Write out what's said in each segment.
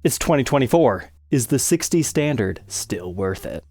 It's 2024. Is the 60 Standard still worth it?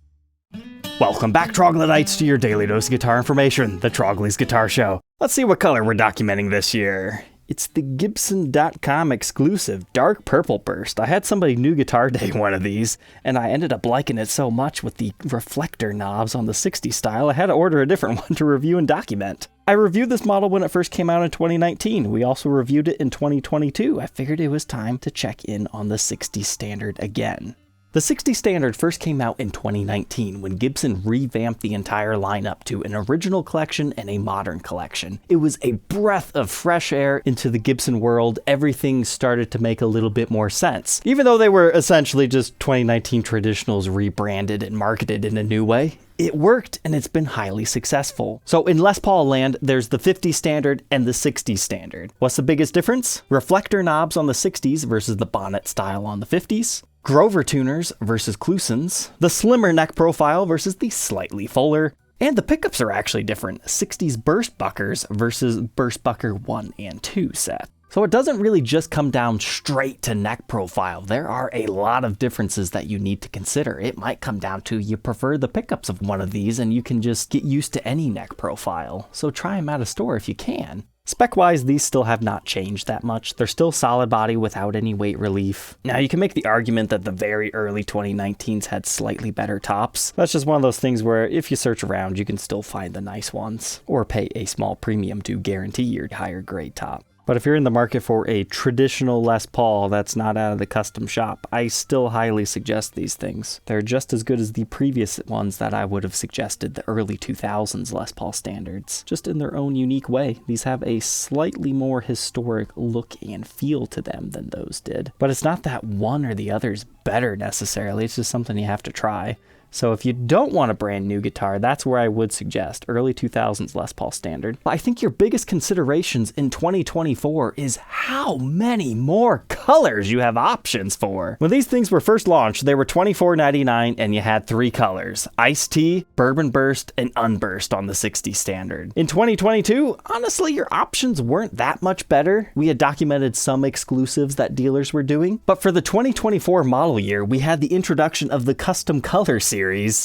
Welcome back, Troglodytes, to your daily dose of guitar information, the Trogly's Guitar Show. Let's see what color we're documenting this year. It's the Gibson.com exclusive Dark Purple Burst. I had somebody new Guitar Day one of these, and I ended up liking it so much with the reflector knobs on the 60 style, I had to order a different one to review and document. I reviewed this model when it first came out in 2019. We also reviewed it in 2022. I figured it was time to check in on the 60 Standard again. The 60 Standard first came out in 2019 when Gibson revamped the entire lineup to an original collection and a modern collection. It was a breath of fresh air into the Gibson world. Everything started to make a little bit more sense. Even though they were essentially just 2019 traditionals rebranded and marketed in a new way, it worked, and it's been highly successful. So in Les Paul land, there's the 50 Standard and the 60 Standard. What's the biggest difference? Reflector knobs on the 60s versus the bonnet style on the 50s. Grover tuners versus Klusons, the slimmer neck profile versus the slightly fuller, and the pickups are actually different, 60s burst buckers versus burst bucker 1 and 2 set. So it doesn't really just come down straight to neck profile. There are a lot of differences that you need to consider. It might come down to you prefer the pickups of one of these and you can just get used to any neck profile. So try them at a store if you can. Spec-wise, these still have not changed that much. They're still solid body without any weight relief. Now, you can make the argument that the very early 2019s had slightly better tops. That's just one of those things where if you search around, you can still find the nice ones, or pay a small premium to guarantee your higher grade top. But if you're in the market for a traditional Les Paul that's not out of the custom shop, I still highly suggest these things. They're just as good as the previous ones that I would have suggested, the early 2000s Les Paul Standards. Just in their own unique way. These have a slightly more historic look and feel to them than those did. But it's not that one or the other's better necessarily, it's just something you have to try. So if you don't want a brand new guitar, that's where I would suggest early 2000s Les Paul Standard. But I think your biggest considerations in 2024 is how many more colors you have options for. When these things were first launched, they were $24.99 and you had 3 colors: Iced Tea, Bourbon Burst, and Unburst on the 60 Standard. In 2022, honestly, your options weren't that much better. We had documented some exclusives that dealers were doing, but for the 2024 model year, we had the introduction of the Custom Color Series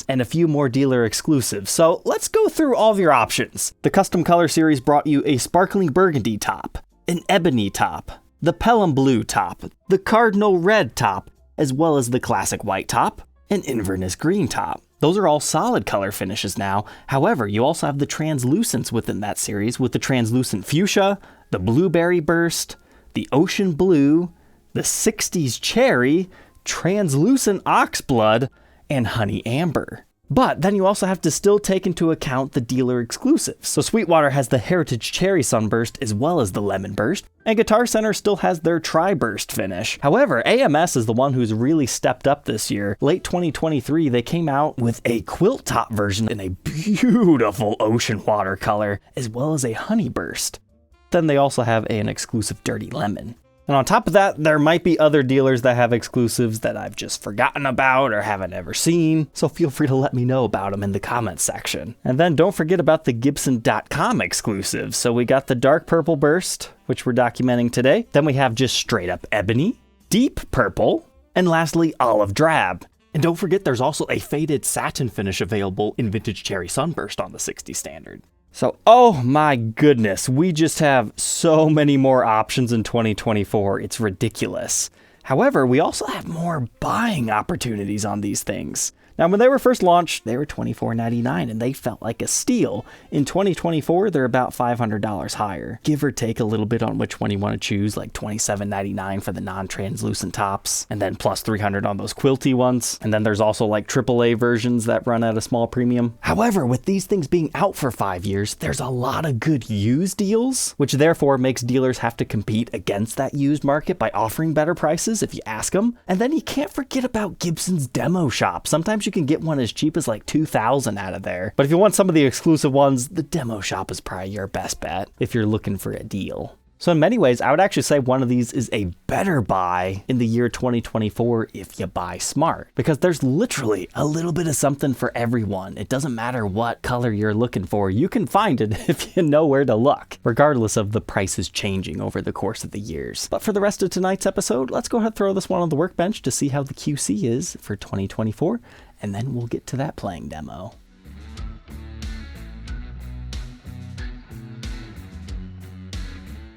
and a few more dealer exclusives. So let's go through all of your options. The Custom Color Series brought you a sparkling burgundy top, an ebony top, the Pelham blue top, the cardinal red top, as well as the classic white top, and Inverness green top. Those are all solid color finishes now. However, you also have the translucents within that series with the translucent fuchsia, the blueberry burst, the ocean blue, the 60s cherry, translucent oxblood, and honey amber. But then you also have to still take into account the dealer exclusives. So Sweetwater has the Heritage Cherry Sunburst as well as the Lemonburst, and Guitar Center still has their Tri-Burst finish. However, AMS is the one who's really stepped up this year. Late 2023, they came out with a quilt top version in a beautiful ocean water color, as well as a honey burst. Then they also have an exclusive Dirty Lemon. And on top of that, there might be other dealers that have exclusives that I've just forgotten about or haven't ever seen, so feel free to let me know about them in the comments section. And then don't forget about the Gibson.com exclusives. So we got the Dark Purple Burst, which we're documenting today. Then we have just straight up Ebony, Deep Purple, and lastly, Olive Drab. And don't forget there's also a faded satin finish available in Vintage Cherry Sunburst on the 60 Standard. So, oh my goodness, we just have so many more options in 2024, it's ridiculous. However, we also have more buying opportunities on these things. Now, when they were first launched, they were $24.99 and they felt like a steal. In 2024, they're about $500 higher, give or take a little bit on which one you want to choose, like $27.99 for the non-translucent tops, and then plus $300 on those quilty ones. And then there's also like AAA versions that run at a small premium. However, with these things being out for 5 years, there's a lot of good used deals, which therefore makes dealers have to compete against that used market by offering better prices if you ask them. And then you can't forget about Gibson's demo shop. Sometimes you can get one as cheap as like $2,000 out of there. But if you want some of the exclusive ones, the demo shop is probably your best bet if you're looking for a deal. So in many ways, I would actually say one of these is a better buy in the year 2024 if you buy smart, because there's literally a little bit of something for everyone. It doesn't matter what color you're looking for. You can find it if you know where to look, regardless of the prices changing over the course of the years. But for the rest of tonight's episode, let's go ahead and throw this one on the workbench to see how the QC is for 2024, and then we'll get to that playing demo.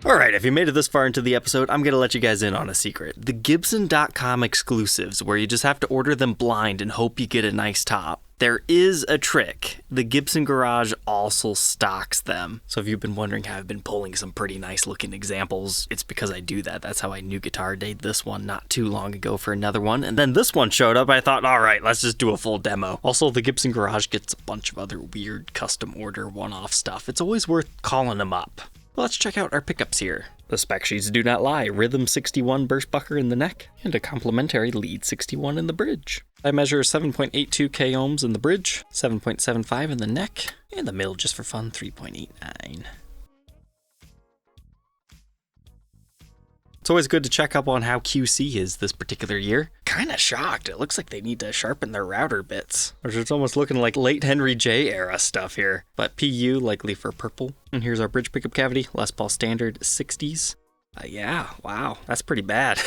Alright, if you made it this far into the episode, I'm going to let you guys in on a secret. The Gibson.com exclusives, where you just have to order them blind and hope you get a nice top. There is a trick. The Gibson Garage also stocks them. So if you've been wondering how I've been pulling some pretty nice looking examples, it's because I do that. That's how I New Guitar Day'd this one not too long ago for another one. And then this one showed up. I thought, alright, let's just do a full demo. Also, the Gibson Garage gets a bunch of other weird custom order one-off stuff. It's always worth calling them up. Let's check out our pickups here. The spec sheets do not lie. Rhythm 61 burst bucker in the neck, and a complementary lead 61 in the bridge. I measure 7.82 k ohms in the bridge, 7.75 in the neck, and the middle just for fun 3.89. It's always good to check up on how QC is this particular year. Kinda shocked. It looks like they need to sharpen their router bits. Or it's almost looking like late Henry J era stuff here. But PU likely for purple. And here's our bridge pickup cavity, Les Paul Standard 60s. Yeah, wow, that's pretty bad.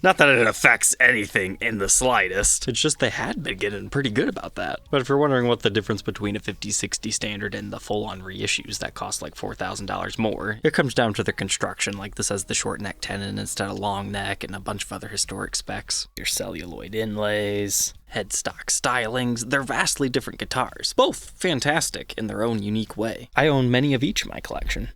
Not that it affects anything in the slightest. It's just they had been getting pretty good about that. But if you're wondering what the difference between a 50-60 standard and the full-on reissues that cost like $4,000 more, it comes down to the construction. Like this has the short neck tenon instead of long neck and a bunch of other historic specs. Your celluloid inlays, headstock stylings, they're vastly different guitars. Both fantastic in their own unique way. I own many of each in my collection.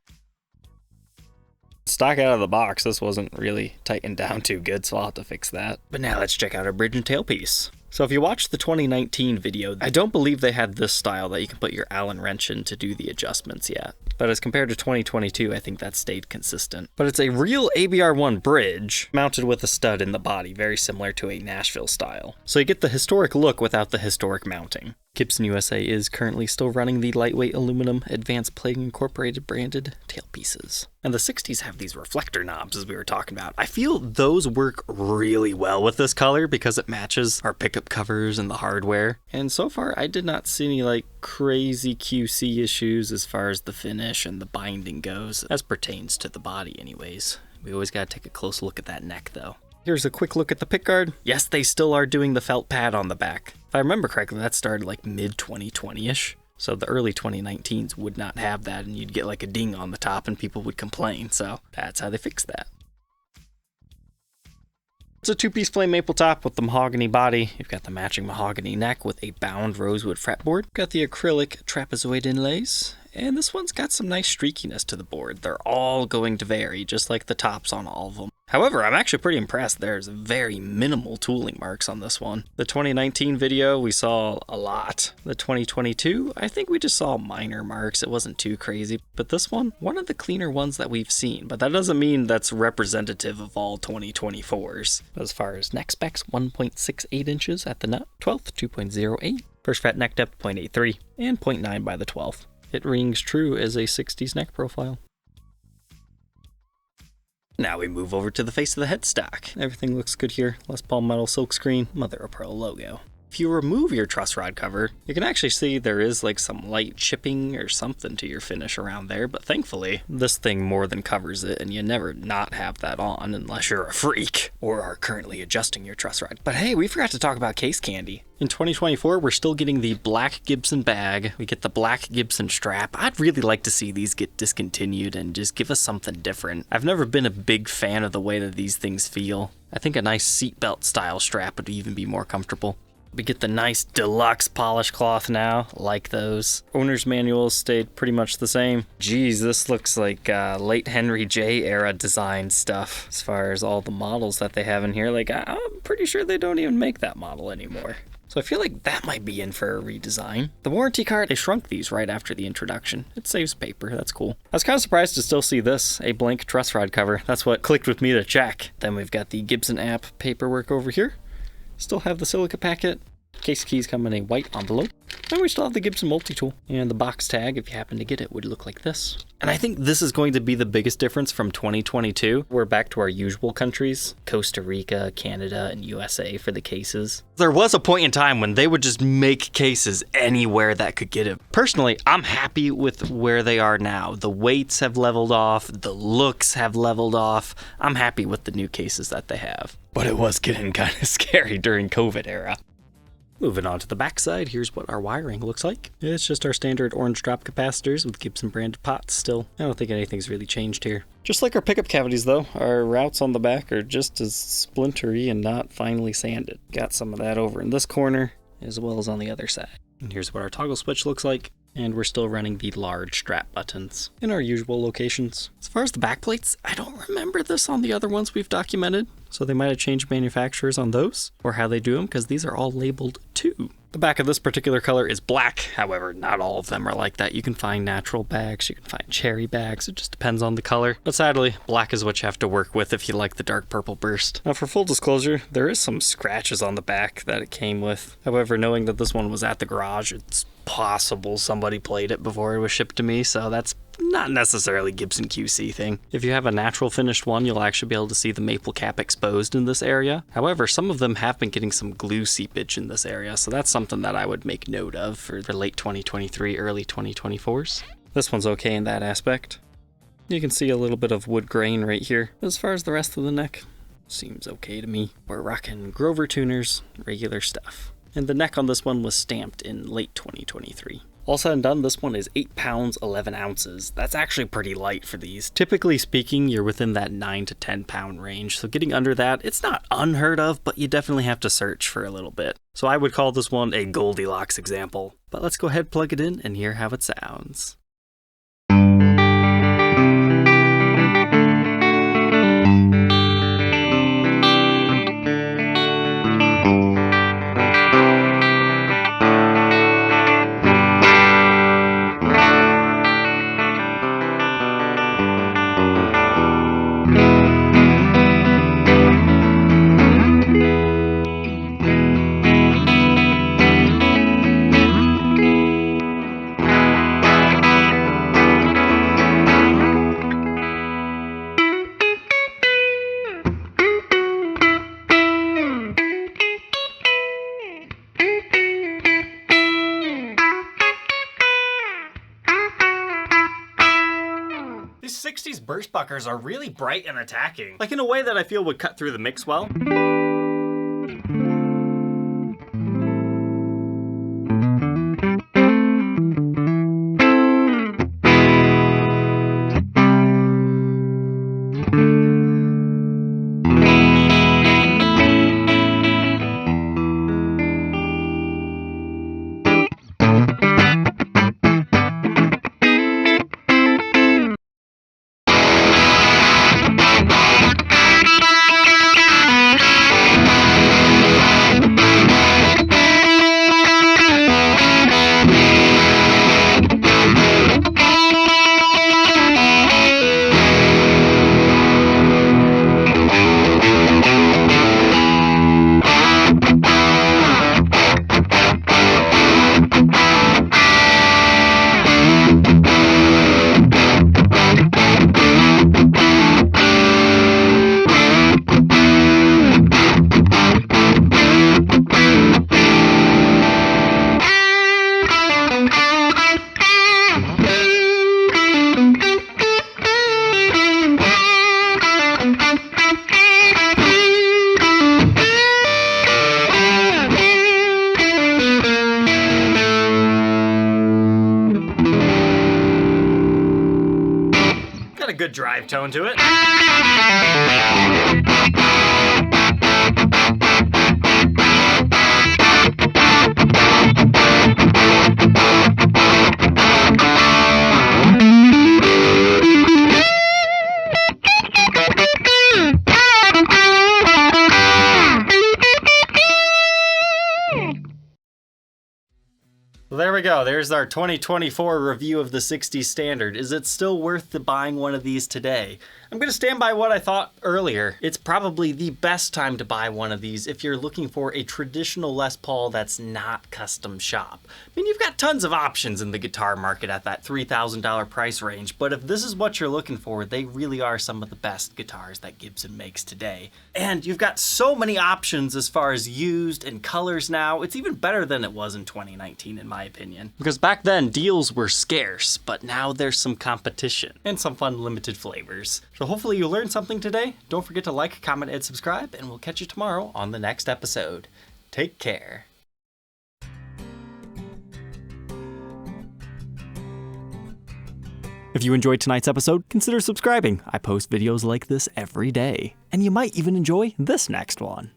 Stock out of the box, this wasn't really tightened down too good, so I'll have to fix that. But now let's check out our bridge and tailpiece. So if you watched the 2019 video, I don't believe they had this style that you can put your Allen wrench in to do the adjustments yet. But as compared to 2022, I think that stayed consistent. But it's a real ABR1 bridge, mounted with a stud in the body, very similar to a Nashville style. So you get the historic look without the historic mounting. Gibson USA is currently still running the lightweight aluminum Advanced Plating Incorporated branded tailpieces. And the 60s have these reflector knobs, as we were talking about. I feel those work really well with this color because it matches our pickup covers and the hardware. And so far, I did not see any like crazy QC issues as far as the finish and the binding goes, as pertains to the body anyways. We always gotta take a close look at that neck though. Here's a quick look at the pickguard. Yes, they still are doing the felt pad on the back. If I remember correctly, that started like mid-2020-ish. So the early 2019s would not have that, and you'd get like a ding on the top and people would complain. So that's how they fixed that. It's a two-piece flame maple top with the mahogany body. You've got the matching mahogany neck with a bound rosewood fretboard. Got the acrylic trapezoid inlays. And this one's got some nice streakiness to the board. They're all going to vary, just like the tops on all of them. However, I'm actually pretty impressed. There's very minimal tooling marks on this one. The 2019 video, we saw a lot. The 2022, I think we just saw minor marks. It wasn't too crazy. But this one of the cleaner ones that we've seen. But that doesn't mean that's representative of all 2024s. As far as neck specs, 1.68 inches at the nut, 12th, 2.08. First fret neck depth, 0.83, and 0.9 by the 12th. It rings true as a 60s neck profile. Now we move over to the face of the headstock. Everything looks good here. Les Paul metal silkscreen, mother of pearl logo. If you remove your truss rod cover, you can actually see there is like some light chipping or something to your finish around there, but thankfully, this thing more than covers it, and you never not have that on unless you're a freak or are currently adjusting your truss rod. But hey, we forgot to talk about case candy. In 2024, we're still getting the black Gibson bag. We get the black Gibson strap. I'd really like to see these get discontinued and just give us something different. I've never been a big fan of the way that these things feel. I think a nice seatbelt style strap would even be more comfortable. We get the nice deluxe polish cloth now, like those. Owner's manuals stayed pretty much the same. Geez, this looks like late Henry J era design stuff as far as all the models that they have in here. Like, I'm pretty sure they don't even make that model anymore. So I feel like that might be in for a redesign. The warranty card, they shrunk these right after the introduction. It saves paper, that's cool. I was kind of surprised to still see this, a blank truss rod cover. That's what clicked with me to check. Then we've got the Gibson app paperwork over here. Still have the silica packet. Case keys come in a white envelope. And we still have the Gibson multi-tool. And the box tag, if you happen to get it, would look like this. And I think this is going to be the biggest difference from 2022. We're back to our usual countries, Costa Rica, Canada, and USA for the cases. There was a point in time when they would just make cases anywhere that could get it. Personally, I'm happy with where they are now. The weights have leveled off, the looks have leveled off. I'm happy with the new cases that they have. But it was getting kind of scary during COVID era. Moving on to the backside, here's what our wiring looks like. It's just our standard orange drop capacitors with Gibson branded pots still. I don't think anything's really changed here. Just like our pickup cavities though, our routs on the back are just as splintery and not finely sanded. Got some of that over in this corner, as well as on the other side. And here's what our toggle switch looks like. And we're still running the large strap buttons in our usual locations. As far as the back plates, I don't remember this on the other ones we've documented, so they might have changed manufacturers on those, or how they do them, because these are all labeled 2. The back of this particular color is black, however, not all of them are like that. You can find natural bags, you can find cherry bags, it just depends on the color. But sadly, black is what you have to work with if you like the dark purple burst. Now for full disclosure, there is some scratches on the back that it came with. However, knowing that this one was at the garage, it's possible somebody played it before it was shipped to me, so that's not necessarily Gibson QC thing. If you have a natural finished one, you'll actually be able to see the maple cap exposed in this area. However, some of them have been getting some glue seepage in this area, so that's something that I would make note of for late 2023, early 2024s. This one's okay in that aspect. You can see a little bit of wood grain right here. As far as the rest of the neck, seems okay to me. We're rocking Grover tuners, regular stuff. And the neck on this one was stamped in late 2023. All said and done, this one is 8 pounds, 11 ounces. That's actually pretty light for these. Typically speaking, you're within that 9 to 10 pound range, so getting under that, it's not unheard of, but you definitely have to search for a little bit. So I would call this one a Goldilocks example. But let's go ahead, plug it in, and hear how it sounds. These 60s burst buckers are really bright and attacking, like in a way that I feel would cut through the mix well. Good drive tone to it. Well, there we go. There's our 2024 review of the 60 Standard. Is it still worth buying one of these today? I'm going to stand by what I thought earlier. It's probably the best time to buy one of these if you're looking for a traditional Les Paul that's not custom shop. I mean, you've got tons of options in the guitar market at that $3,000 price range, but if this is what you're looking for, they really are some of the best guitars that Gibson makes today. And you've got so many options as far as used and colors now. It's even better than it was in 2019, in my opinion. Because back then, deals were scarce, but now there's some competition and some fun limited flavors. So hopefully you learned something today. Don't forget to like, comment, and subscribe, and we'll catch you tomorrow on the next episode. Take care. If you enjoyed tonight's episode, consider subscribing. I post videos like this every day. And you might even enjoy this next one.